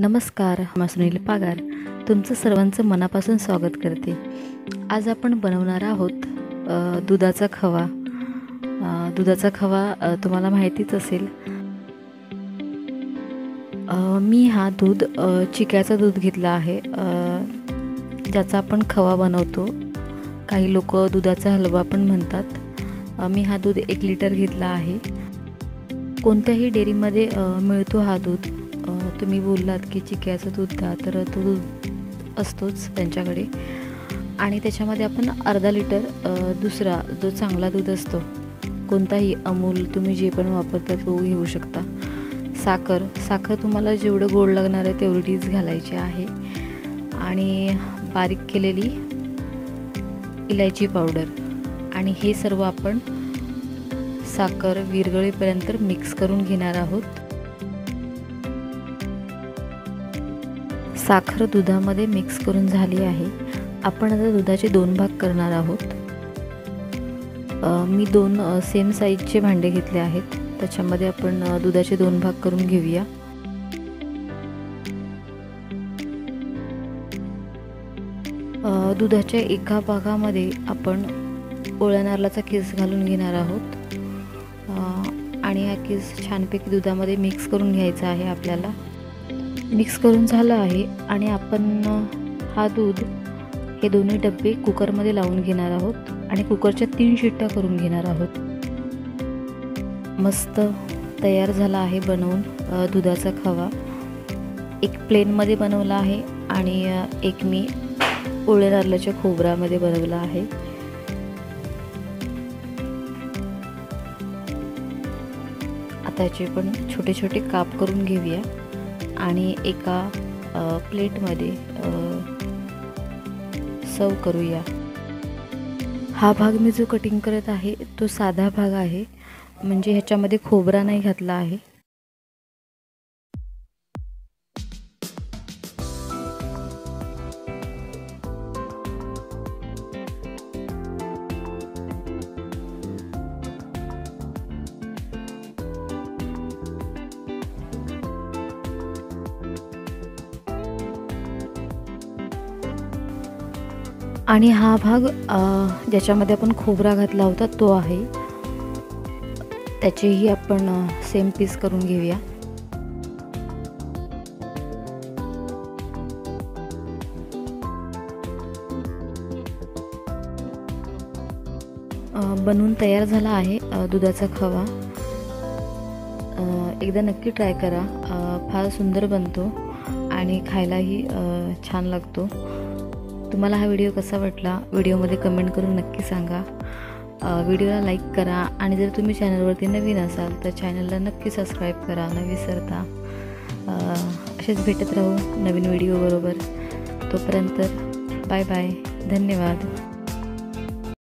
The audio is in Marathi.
नमस्कार, मी सुनील पागार तुमचं सर्वांचं मनापासून स्वागत करते। आज आपण बनवणार आहोत दुधाचा खवा। दुधाचा खवा तुम्हाला माहितीच असेल। मी हा दूध चिक्याचं दूध घेतला आहे, ज्याचा आपण खवा बनवतो। काही लोक दुधाचा हलवा पण म्हणतात। मी हा दूध 1 लिटर घेतला आहे। कोणत्याही डेअरीमध्ये मिळतो हा दूध। तुम्ही बोललात की चिक्याचं दूध द्या, तर तो दूध असतोच त्यांच्याकडे। आणि त्याच्यामध्ये आपण अर्धा लिटर दुसरा जो चांगला दूध असतो, कोणताही अमूल तुम्ही जे पण वापरता तो घेऊ शकता। साखर तुम्हाला जेवढं गोड लागणार आहे तेवढीच घालायची आहे। आणि बारीक केलेली इलायची पावडर, आणि हे सर्व आपण साखर विरघळेपर्यंत मिक्स करून घेणार आहोत। साखर दुधामध्ये मिक्स करून झाली आहे। आपण आता दुधाचे 2 भाग करणार आहोत। मी 2 सेम साईजचे भांडे घेतले आहेत, त्याच्यामध्ये आपण दुधाचे 2 भाग करून घेऊया। दुधाच्या एका भागामध्ये आपण ओल्या नारळाचा किस घालून घेणार आहोत, आणि हा किस छानपैकी दुधामध्ये मिक्स करून घ्यायचा आहे आपल्याला। मिक्स करून झालं आहे, आणि आपण हा दूध हे दोन्ही डब्बे कुकरमध्ये लावून घेणार आहोत, आणि कुकरच्या 3 शिट्ट्या करून घेणार आहोत। मस्त तयार झाला आहे बनवून दुधाचा खवा। एक प्लेनमध्ये बनवला आहे, आणि एक मी ओल्या नारळाच्या खोबऱ्यामध्ये बनवला आहे। आता याचे पण छोटे छोटे काप करून घेऊया, आणि एका प्लेटमध्ये सर्व करूया। हा भाग मी जो कटिंग करत आहे तो साधा भाग आहे, म्हणजे ह्याच्यामध्ये खोबरा नाही घातला आहे। आणि हा भाग ज्याच्यामध्ये आपण खोबरा घातला होता तो आहे, त्याचेही आपण सेम पीस करून घेऊया। बनवून तयार झाला आहे दुधाचा खवा। एकदा नक्की ट्राय करा, फार सुंदर बनतो आणि खायलाही छान लागतो। तुम्हाला हा व्हिडिओ कसा वाटला व्हिडिओमध्ये कमेंट करून नक्की सांगा। व्हिडिओला लाईक करा, आणि जर तुम्ही चॅनलवरती नवीन असाल तर चॅनलला नक्की सबस्क्राईब करा न विसरता। असेच भेटत राहू नवीन व्हिडिओ बरोबर। तोपर्यंत बाय बाय, धन्यवाद।